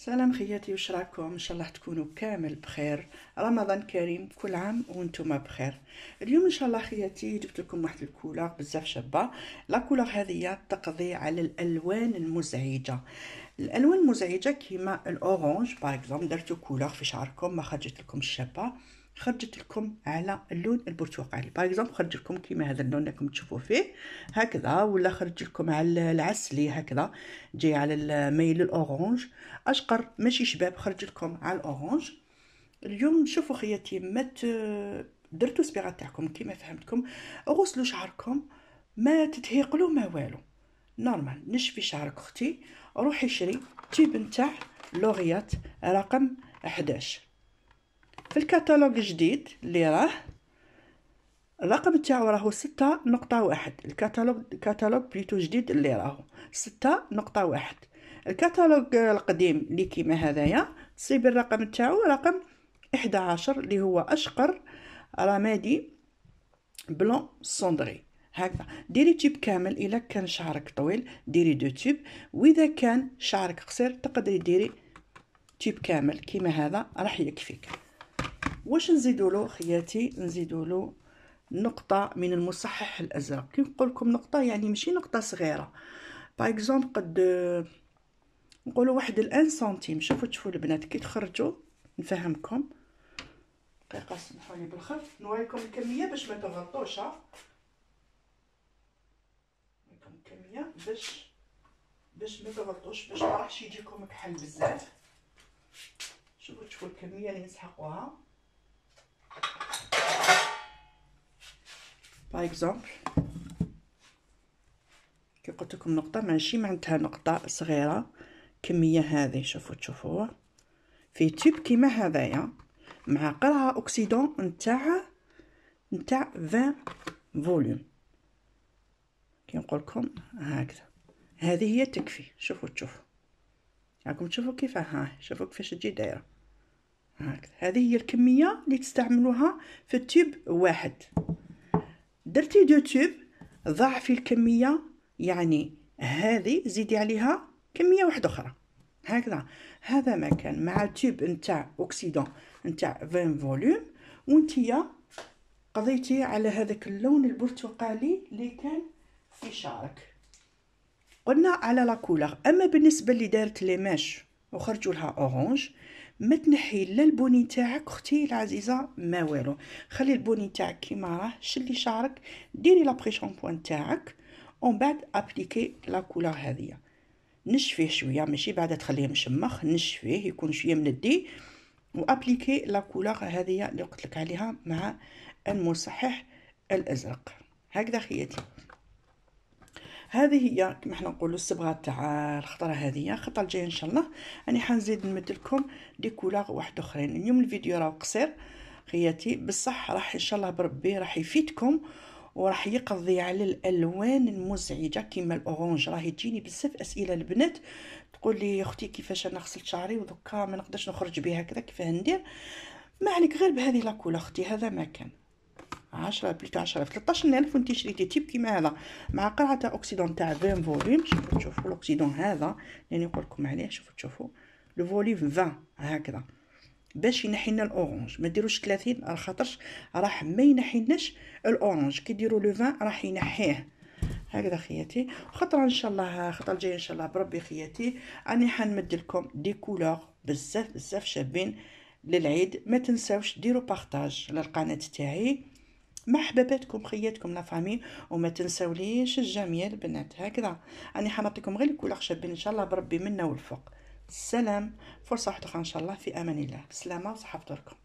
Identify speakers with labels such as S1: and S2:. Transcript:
S1: سلام خياتي، وش راكم؟ ان شاء الله تكونوا كامل بخير. رمضان كريم، كل عام وانتم بخير. اليوم ان شاء الله خياتي جبت لكم واحد الكولور بزاف شابه. لا كولور هذه تقضي على الالوان المزعجه. الالوان المزعجه كيما الاورانج باغ اكزومبل، درتو كولور في شعركم ما خرجت لكم الشابه، خرجت لكم على اللون البرتقالي. باغ اكزومبل خرج لكم كيما هذا اللون راكم تشوفوا فيه هكذا، ولا خرج لكم على العسلي هكذا جاي على الميل للاورانج اشقر ماشي شباب، خرج لكم على الاورانج. اليوم شوفوا خياتي، ما درتوا سبيغات تاعكم كيما فهمتكم، غسلوا شعركم، ما تتهيقلوا ما والو، نورمال. نشفي شعرك اختي، روحي شري تيب نتاع لوريات رقم 11 في الكتالوج جديد اللي راه الرقم تاعو راهو 6.1. الكتالوج بليتو جديد اللي راهو 6.1. الكتالوج القديم اللي كيما هذايا تصيب الرقم تاعو رقم 11 اللي هو اشقر رمادي بلون صندري هكذا. ديري تيب كامل، الا كان شعرك طويل ديري دو تيب، واذا كان شعرك قصير تقدري ديري تيب كامل كيما هذا راح يكفيك. واش نزيدولو خياتي؟ نزيدولو نقطة من المصحح الأزرق. كي نقول لكم نقطة يعني ماشي نقطة صغيرة، باغ اكزومبل قد نقولوا واحد الان سنتيم. شوفوا البنات كي تخرجوا، نفهمكم دقيقة، سمحوا لي بالخف نوريكم الكمية باش ما تغلطوش. نوريكم الكمية باش ما تغلطوش، باش ما راحش يجيكم كحل بزاف. شوفوا الكمية اللي نسحقوها. باغ اكزومبل كي قلت لكم نقطه ماشي معناتها نقطه صغيره، كميه هذه شوفوا في تيب كيما هذايا مع قرعه اوكسيدون نتاع 20 فوليوم. كي نقول لكم هكذا هذه هي تكفي. شوفوا راكم تشوفوا كيف شوفوا كيفاش تجي دايره هكذا. هذه هي الكميه اللي تستعملوها في التيب واحد. درتي دو تيب ضاعفي الكميه، يعني هذه زيدي عليها كميه واحده اخرى هكذا. هذا ما كان مع تيب نتاع اوكسيدون نتاع 20 فوليوم، وانتيا قضيتي على هذاك اللون البرتقالي اللي كان في شعرك. قلنا على لا كولور. اما بالنسبه اللي دارت لي ماش وخرجوا لها اورانج، ما تنحي لا البوني تاعك اختي العزيزه ما والو، خلي البوني تاعك كيما راه، شلي شعرك، ديري لابري شامبوان تاعك، ومن بعد ابليكي لا كولور هذه. نشفيه شويه، ماشي بعد تخليه مشمخ، نشفيه يكون شويه مندي، وابليكي لا كولور هذه اللي قلت لك عليها مع المصحح الازرق هكذا خياتي. هذه هي كما حنا نقولوا الصبغه تاع الخضره. هذه الخطره الجايه ان شاء الله راني حنزيد نمد لكم دي كولور واحد اخرين. اليوم الفيديو راه قصير خياتي، بصح راح ان شاء الله بربي راح يفيدكم وراح يقضي على الالوان المزعجه كيما الاورانج. راه يجيني بزاف اسئله البنات تقول لي اختي كيفاش انا غسلت شعري ودكا ما نقدرش نخرج به هكذا، كيفاه ندير؟ ما عليك غير بهذه لاكولا اختي. هذا ما كان 10 بليتو 10 في 13000 وانت شريتي تيب كيما هذا مع قرعه تاع اوكسيدون تاع 20 فوليوم. شوفوا الاوكسيدون هذا اللي نقول لكم عليه، شوفوا لو فوليوم 20 هكذا باش ينحي لنا الاورانج. ما ديروش 30 على خاطرش راح ما ينحيناش الاورانج، كي ديروا لو 20 راح ينحيه هكذا خياتي. خطره ان شاء الله، خطره الجايه ان شاء الله بربي خياتي راني حنمد لكم دي كولور بزاف شابين للعيد. ما تنساوش ديروا بارطاج للقناه تاعي مع حباباتكم خياتكم لا فامي، وما تنساوليش الجميع البنات هكذا. راني حنعطيكم غير الكولور شابين ان شاء الله بربي منا والفوق. السلام، فرصه واحده ان شاء الله، في امان الله، بسلامه وصحه فطوركم.